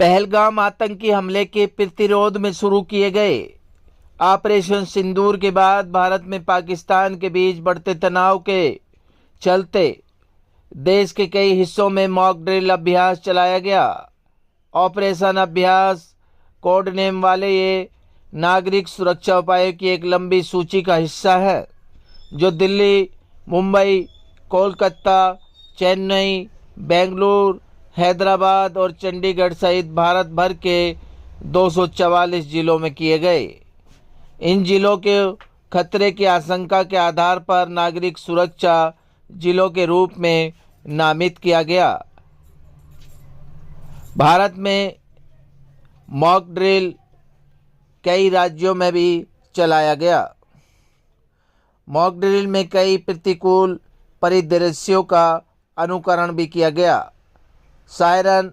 पहलगाम आतंकी हमले के प्रतिरोध में शुरू किए गए ऑपरेशन सिंदूर के बाद भारत में पाकिस्तान के बीच बढ़ते तनाव के चलते देश के कई हिस्सों में मॉक ड्रिल अभ्यास चलाया गया। ऑपरेशन अभ्यास कोड नेम वाले ये नागरिक सुरक्षा उपायों की एक लंबी सूची का हिस्सा है जो दिल्ली, मुंबई, कोलकाता, चेन्नई, बेंगलुरु, हैदराबाद और चंडीगढ़ सहित भारत भर के 244 जिलों में किए गए। इन जिलों के खतरे की आशंका के आधार पर नागरिक सुरक्षा जिलों के रूप में नामित किया गया। भारत में मॉक ड्रिल कई राज्यों में भी चलाया गया। मॉक ड्रिल में कई प्रतिकूल परिदृश्यों का अनुकरण भी किया गया। सायरन,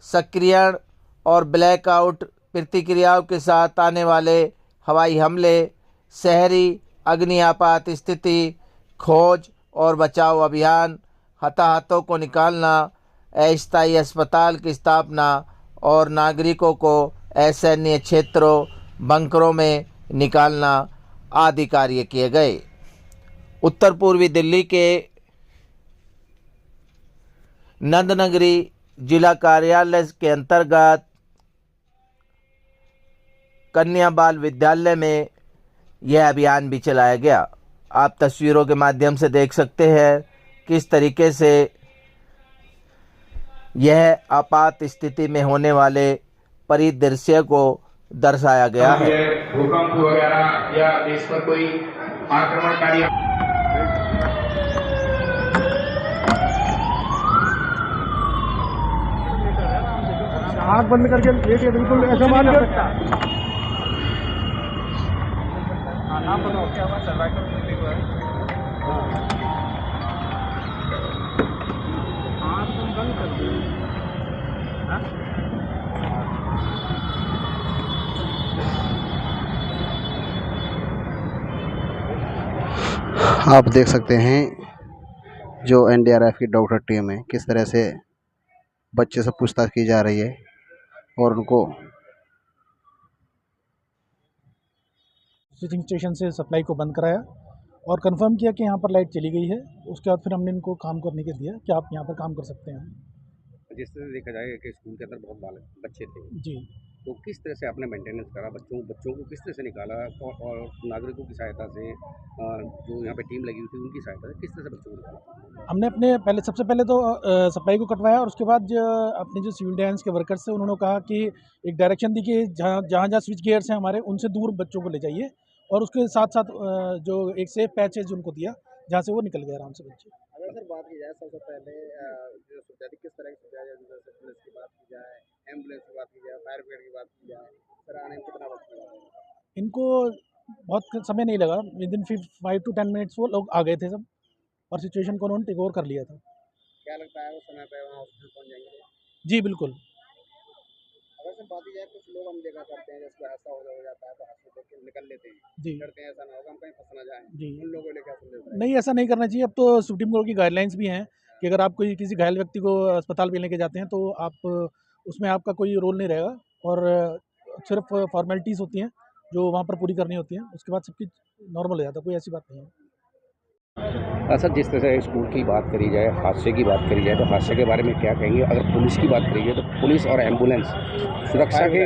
सक्रियण और ब्लैकआउट प्रतिक्रियाओं के साथ आने वाले हवाई हमले, शहरी अग्नि आपात स्थिति, खोज और बचाव अभियान, हताहतों को निकालना, अस्थायी अस्पताल की स्थापना और नागरिकों को असैन्य क्षेत्रों, बंकरों में निकालना आदि कार्य किए गए। उत्तर पूर्वी दिल्ली के नंदनगरी जिला कार्यालय के अंतर्गत कन्या बाल विद्यालय में यह अभियान भी चलाया गया। आप तस्वीरों के माध्यम से देख सकते हैं किस तरीके से यह आपात स्थिति में होने वाले परिदृश्य को दर्शाया गया है। भूकंप वगैरह या देश पर कोई आक्रमणकारी आँख बंद करके लेके बिल्कुल ऐसा मान कर नाम बताओ क्या हुआ सर्वाइकल क्लिनिक हुआ है। आँख बंद कर दो। आप देख सकते हैं जो एनडीआरएफ की डॉक्टर टीम है किस तरह से बच्चे से पूछताछ की जा रही है और उनको स्विचिंग स्टेशन से सप्लाई को बंद कराया और कंफर्म किया कि यहाँ पर लाइट चली गई है। उसके बाद फिर हमने इनको काम करने के दिया कि आप यहाँ पर काम कर सकते हैं। जिस तरह से देखा जाएगा कि स्कूल के अंदर बहुत बालक बच्चे थे जी, तो किस तरह से आपने मेंटेनेंस करा, बच्चों को किस तरह से निकाला और नागरिकों की सहायता से जो यहाँ पे टीम लगी हुई थी उनकी सहायता से किस तरह से बच्चों को निकाला? हमने अपने सबसे पहले तो सप्लाई को कटवाया और उसके बाद अपने जो सिविल डिफेंस के वर्कर्स थे उन्होंने कहा कि एक डायरेक्शन दी कि जहाँ स्विच गियर्स हैं हमारे उनसे दूर बच्चों को ले जाइए और उसके साथ साथ जो एक सेफ पैचेज उनको दिया जहाँ से वो निकल गए आराम से बच्चे। अगर सर बात की जाए सबसे पहले जो सुविधा किस तरह की सुविधा है, जैसे पुलिस की बात की जाए, एम्बुलेंस की बात की जाए, फायर ब्रिगेड की बात की जाए, सर आने में कितना वक्त लगा? इनको बहुत समय नहीं लगा, विद इन 5 to 10 मिनट्स वो लोग आ गए थे सब और सिचुएशन को उन्होंने टेक ओवर कर लिया था। क्या लगता है वो समय पे वहाँ हॉस्पिटल पहुँच जाएंगे? जी बिल्कुल। अगर सर बात की जाए कुछ लोग हम देखा करते हैं जैसे ऐसा हो जाता है तो हॉस्पिटल के निकल लेते हैं, जी करते हैं ऐसा ना होगा हम कहीं फंस ना जाएं, जी उन लोगों को लेकर संदेश है? नहीं, ऐसा नहीं करना चाहिए। अब तो सुप्रीम कोर्ट की गाइडलाइंस भी हैं कि अगर आप कोई किसी घायल व्यक्ति को अस्पताल में लेके जाते हैं तो आप उसमें आपका कोई रोल नहीं रहेगा और सिर्फ फॉर्मेलिटीज़ होती हैं जो वहाँ पर पूरी करनी होती हैं, उसके बाद सब कुछ नॉर्मल हो जाता है, कोई ऐसी बात नहीं है। सर जिस तरह से स्कूल की बात करी जाए, हादसे की बात करी जाए तो हादसे के बारे में क्या कहेंगे? अगर पुलिस की बात करी जाए तो पुलिस और एम्बुलेंस सुरक्षा के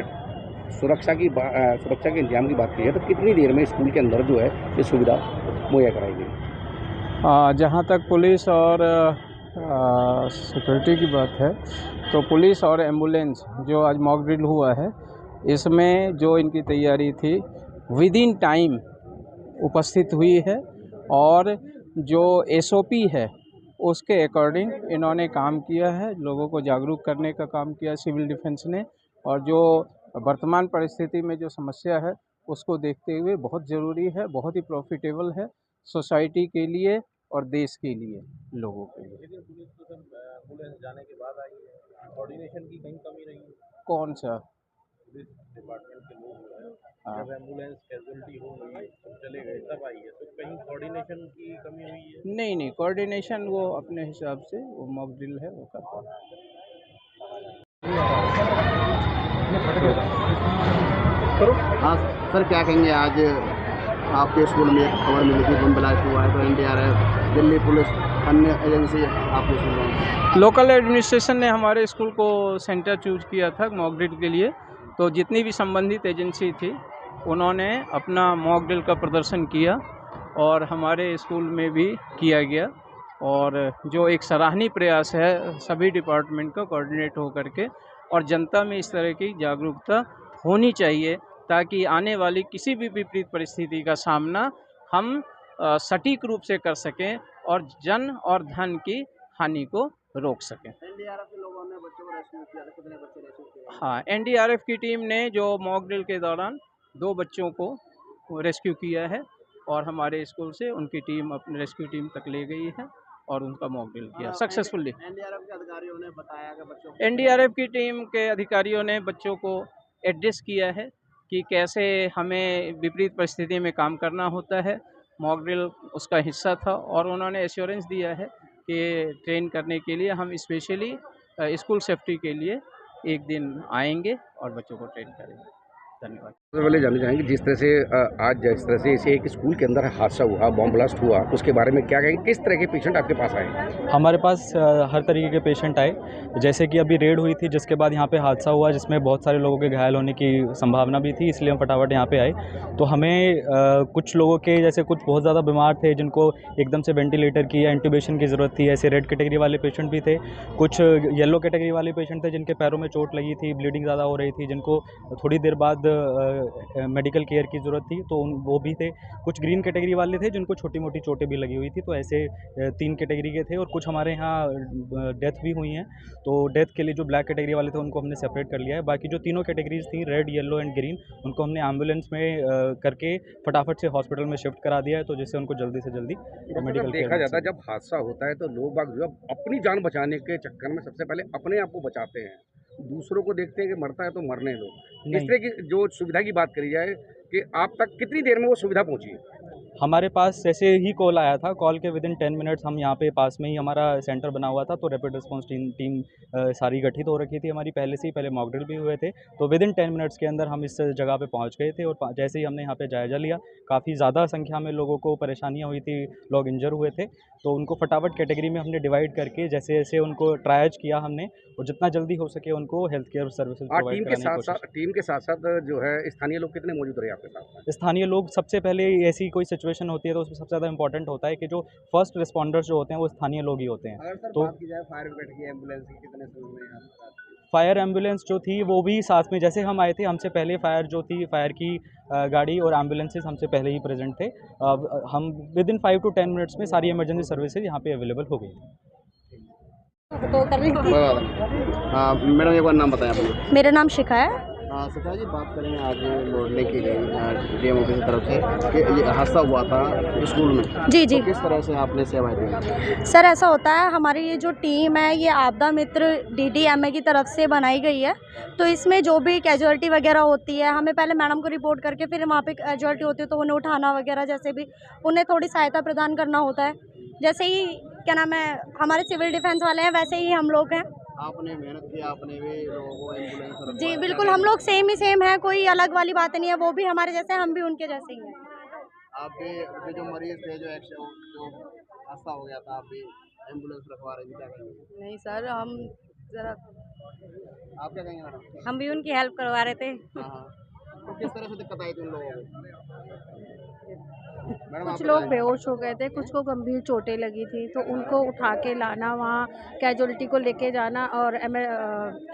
इंतजाम की बात की जाए तो कितनी देर में स्कूल के अंदर जो है ये सुविधा मुहैया कराई गई? जहाँ तक पुलिस और सिक्योरिटी की बात है तो पुलिस और एम्बुलेंस जो आज मॉक ड्रिल हुआ है इसमें जो इनकी तैयारी थी विद इन टाइम उपस्थित हुई है और जो एसओपी है उसके अकॉर्डिंग इन्होंने काम किया है, लोगों को जागरूक करने का काम किया सिविल डिफेंस ने। और जो वर्तमान परिस्थिति में जो समस्या है उसको देखते हुए बहुत ज़रूरी है, बहुत ही प्रॉफिटेबल है सोसाइटी के लिए और देश के लिए, लोगों के लिए। लेकिन पुलिस जाने के बाद आई है, कोऑर्डिनेशन की कहीं कमी रही है? कौन सा? पुलिस डिपार्टमेंट के लोग जो है जब एम्बुलेंस कैजुअलिटी हो गई सब चले गए तब आई है, तो कहीं कोऑर्डिनेशन की कमी हुई है? नहीं, कोऑर्डिनेशन वो अपने हिसाब से वो मॉक ड्रिल है वो करता है। हाँ सर, क्या कहेंगे? आज आपके स्कूल में एक खबर मिली थी बम ब्लास्ट हुआ है, तो एनडीआरएफ, दिल्ली पुलिस, अन्य एजेंसी आपके स्कूल में। लोकल एडमिनिस्ट्रेशन ने हमारे स्कूल को सेंटर चूज किया था मॉक ड्रिल के लिए, तो जितनी भी संबंधित एजेंसी थी उन्होंने अपना मॉक ड्रिल का प्रदर्शन किया और हमारे स्कूल में भी किया गया। और जो एक सराहनीय प्रयास है सभी डिपार्टमेंट का कोऑर्डिनेट हो करके, और जनता में इस तरह की जागरूकता होनी चाहिए ताकि आने वाली किसी भी विपरीत परिस्थिति का सामना हम सटीक रूप से कर सकें और जन और धन की हानि को रोक सकें। एनडीआरएफ के लोगों ने बच्चों को रेस्क्यू किया था, कितने बच्चे रेस्क्यू किए? हाँ, एनडीआरएफ की टीम ने जो मॉक ड्रिल के दौरान 2 बच्चों को रेस्क्यू किया है और हमारे स्कूल से उनकी टीम अपनी रेस्क्यू टीम तक ले गई है और उनका मॉक ड्रिल किया सक्सेसफुली। एनडीआरएफ के अधिकारियों ने बताया कि बच्चों को एनडीआरएफ की टीम के अधिकारियों ने बच्चों को एड्रेस किया है कि कैसे हमें विपरीत परिस्थिति में काम करना होता है। मॉक ड्रिल उसका हिस्सा था और उन्होंने एश्योरेंस दिया है कि ट्रेन करने के लिए हम स्पेशली स्कूल सेफ्टी के लिए एक दिन आएंगे और बच्चों को ट्रेन करेंगे। धन्यवाद। सबसे पहले जानना चाहेंगे जिस तरह से आज जिस तरह से इसे एक स्कूल के अंदर हादसा हुआ, बॉम्ब ब्लास्ट हुआ, उसके बारे में क्या कहेंगे? किस तरह के पेशेंट आपके पास आए? हमारे पास हर तरीके के पेशेंट आए, जैसे कि अभी रेड हुई थी जिसके बाद यहाँ पे हादसा हुआ जिसमें बहुत सारे लोगों के घायल होने की संभावना भी थी, इसलिए हम फटाफट यहाँ पे आए। तो हमें कुछ लोगों के जैसे कुछ बहुत ज़्यादा बीमार थे जिनको एकदम से वेंटिलेटर की या इंट्यूबेशन की ज़रूरत थी, ऐसे रेड कैटेगरी वाले पेशेंट भी थे। कुछ येलो कैटेगरी वाले पेशेंट थे जिनके पैरों में चोट लगी थी, ब्लीडिंग ज़्यादा हो रही थी, जिनको थोड़ी देर बाद मेडिकल केयर की ज़रूरत थी, तो वो भी थे। कुछ ग्रीन कैटेगरी वाले थे जिनको छोटी मोटी चोटें भी लगी हुई थी। तो ऐसे 3 कैटेगरी के थे और कुछ हमारे यहाँ डेथ भी हुई हैं। तो डेथ के लिए जो ब्लैक कैटेगरी वाले थे उनको हमने सेपरेट कर लिया है। बाकी जो तीनों कैटेगरीज थी रेड, येलो एंड ग्रीन, उनको हमने एम्बुलेंस में करके फटाफट से हॉस्पिटल में शिफ्ट करा दिया है, तो जिससे उनको जल्दी से जल्दी मेडिकल देखा जाता है जब हादसा होता है तो लोग बाग जो है अपनी जान बचाने के चक्कर में सबसे पहले अपने आप को बचाते हैं, दूसरों को देखते हैं कि मरता है तो मरने दो। इस तरह की जो सुविधा की बात करी जाए कि आप तक कितनी देर में वो सुविधा पहुंची है? हमारे पास जैसे ही कॉल आया था, कॉल के विदिन 10 मिनट्स हम यहाँ पे पास में ही हमारा सेंटर बना हुआ था, तो रैपिड रिस्पांस टीम सारी गठित हो रखी थी हमारी पहले से ही। पहले मॉक ड्रिल भी हुए थे, तो विदिन 10 मिनट्स के अंदर हम इस जगह पे पहुँच गए थे। और जैसे ही हमने यहाँ पे जायज़ा लिया, काफ़ी ज़्यादा संख्या में लोगों को परेशानियाँ हुई थी, लोग इंजर हुए थे, तो उनको फटाफट कैटेगरी में हमने डिवाइड करके जैसे जैसे उनको ट्रायज किया हमने, और जितना जल्दी हो सके उनको हेल्थ केयर सर्विसेज प्रोवाइड कराने की कोशिश। टीम के साथ साथ जो है स्थानीय लोग कितने मौजूद रहे आपके साथ? स्थानीय लोग, सबसे पहले ऐसी कोई सिचुएशन होती है तो उसमें सबसे ज़्यादा इंपॉर्टेंट होता है कि जो फर्स्ट रिस्पॉन्डर्स जो होते हैं वो स्थानीय लोग ही होते हैं। अगर सर तो बात की जाए फायर ब्रिगेड की, एम्बुलेंस की, कितने समय में यहाँ पर आती है? फायर एम्बुलेंस जो थी वो भी साथ में, जैसे हम आए थे हमसे पहले फायर जो थी, फायर की गाड़ी और एम्बुलेंसेज हमसे पहले ही प्रेजेंट थे। हम विदिन 5 to 10 मिनट्स में सारी इमरजेंसी सर्विसेज यहाँ पे अवेलेबल हो गई थी। मैडम एक बार नाम बताएं अपना। मेरा नाम शिखा है। शिखा जी, बात करें आज लौटने की गई डीएम ऑफिस की तरफ से कि ये हादसा हुआ था स्कूल में। जी जी तो किस तरह से आपने सेवाएं दी? सर, ऐसा होता है, हमारी ये जो टीम है ये आपदा मित्र DDMA की तरफ से बनाई गई है। तो इसमें जो भी कैजुअलिटी वगैरह होती है, हमें पहले मैडम को रिपोर्ट करके फिर वहाँ पे कैजुअलिटी होती है तो उन्हें उठाना वगैरह, जैसे भी उन्हें थोड़ी सहायता प्रदान करना होता है। जैसे ही क्या नाम है, हमारे सिविल डिफेंस वाले हैं वैसे ही हम लोग हैं। आपने मेहनत की, आपने भी लोगों को एम्बुलेंस। जी बिल्कुल, हम लोग सेम ही सेम है, कोई अलग वाली बात नहीं है। वो भी हमारे जैसे, हम भी उनके जैसे ही हैं। आप भी जो मरीज थे, जो हादसा हो गया था, आप भी एम्बुलेंस रखवा रहे थे, क्या कहेंगे? नहीं सर, हम ज़रा, आप क्या कहेंगे मैडम? हम भी उनकी हेल्प करवा रहे थे। हाँ, तो किस तरह से दिक्कत आई थी उन लोगों को? मैडम कुछ लोग बेहोश हो गए थे, कुछ को गंभीर चोटें लगी थी, तो उनको उठा के लाना, वहाँ कैजुअलिटी को लेके जाना और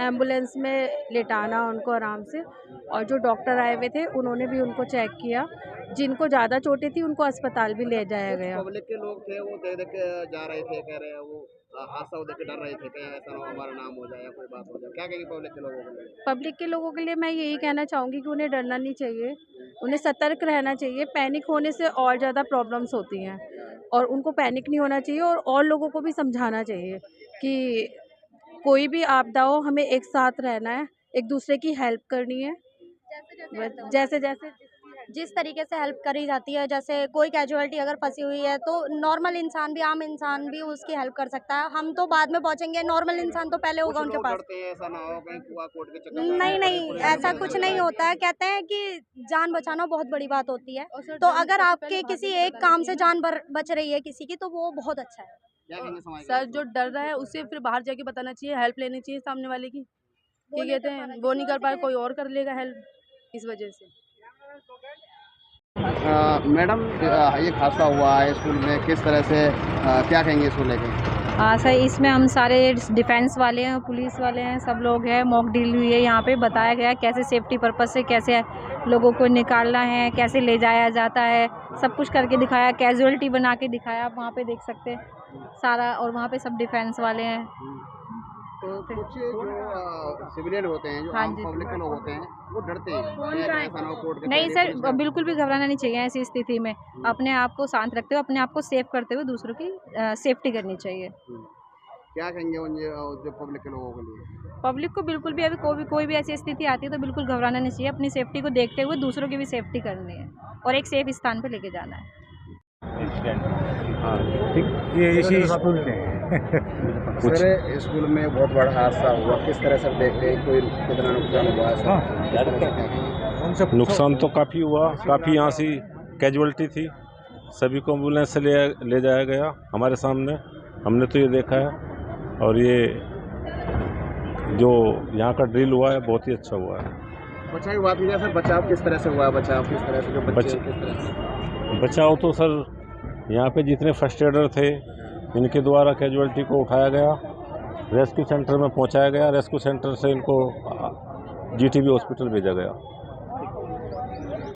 एम्बुलेंस में लेटाना उनको आराम से। और जो डॉक्टर आए हुए थे उन्होंने भी उनको चेक किया, जिनको ज़्यादा चोटें थी उनको अस्पताल भी ले जाया गया। पब्लिक के लोग थे, वो देख के जा रहे थे, कह रहे हैं वो हादसा देख के डर रहे थे, कहीं ऐसा ना हो हमारा नाम हो जाए या कोई बात हो जाए। क्या कहेंगे पब्लिक के लोगों के लिए? पब्लिक के लोगों के लिए मैं यही कहना चाहूँगी कि उन्हें डरना नहीं चाहिए, उन्हें सतर्क रहना चाहिए। पैनिक होने से और ज़्यादा प्रॉब्लम्स होती हैं और उनको पैनिक नहीं होना चाहिए। और लोगों को भी समझाना चाहिए कि कोई भी आपदा हो, हमें एक साथ रहना है, एक दूसरे की हेल्प करनी है। जैसे जैसे जिस तरीके से हेल्प करी जाती है, जैसे कोई कैजुअलिटी अगर फंसी हुई है तो नॉर्मल इंसान भी, आम इंसान भी उसकी हेल्प कर सकता है। हम तो बाद में पहुंचेंगे, नॉर्मल इंसान तो पहले होगा उनके पास। डरते हैं ऐसा ना हो कहीं कुआ कोर्ट के चक्कर में नहीं नहीं, ऐसा कुछ नहीं होता है। कहते हैं कि जान बचाना बहुत बड़ी बात होती है, तो अगर आपके किसी एक काम से जान बच रही है किसी की, तो वो बहुत अच्छा है। क्या कहेंगे समाज के सर, जो डर रहा है उसे फिर बाहर जाके बताना चाहिए, हेल्प लेनी चाहिए सामने वाले की। क्या कहते हैं, वो नहीं कर पाए कोई और कर लेगा हेल्प, इस वजह से। मैडम ये हादसा हुआ है स्कूल में, किस तरह से क्या कहेंगे इसको लेके? हाँ सर, इसमें हम सारे डिफेंस वाले हैं, पुलिस वाले हैं, सब लोग हैं। मॉक ड्रिल हुई है, यहाँ पे बताया गया कैसे सेफ्टी पर्पस से कैसे लोगों को निकालना है, कैसे ले जाया जाता है, सब कुछ करके दिखाया। कैजुअलिटी बना के दिखाया, आप वहाँ पे देख सकते हैं सारा। और वहाँ पे सब डिफेंस वाले हैं। तो कुछ जो सिविलियन होते हैं, जो हाँ आम जी। पब्लिक के लोग होते हैं, वो डरते हैं कि ऐसा ना हो कोर्ट के नहीं चक्कर सर, में पुलिस बिल्कुल भी घबराना नहीं चाहिए ऐसी स्थिति में। अपने आप को शांत रखते हुए, अपने आप को सेफ करते हुए दूसरों की सेफ्टी करनी चाहिए। क्या कहेंगे उन जो पब्लिक के लोगों के लिए? पब्लिक को बिल्कुल भी, अभी कोई भी ऐसी स्थिति आती है तो बिल्कुल घबराना नहीं चाहिए। अपनी सेफ्टी को देखते हुए दूसरों की भी सेफ्टी करनी है और एक सेफ स्थान पे लेके जाना है। ये इसी स्कूल के सर, स्कूल में बहुत बड़ा हादसा हुआ, किस तरह से देखते हैं, कोई कितना नुकसान हुआ है? नुकसान तो काफ़ी हुआ, काफ़ी यहाँ से कैजुअलिटी थी। सभी को एम्बुलेंस से ले जाया गया हमारे सामने, हमने तो ये देखा है। और ये जो यहाँ का ड्रिल हुआ है बहुत ही अच्छा हुआ है। बचाव की बात की जाए सर, बचाव किस तरह से हुआ है? बचाव किस तरह से, जो बच्चे किस तरह से? बचाव तो सर यहाँ पे जितने फर्स्ट एडर थे इनके द्वारा कैजुअलिटी को उठाया गया, रेस्क्यू सेंटर में पहुँचाया गया। रेस्क्यू सेंटर से इनको GTB हॉस्पिटल भेजा गया।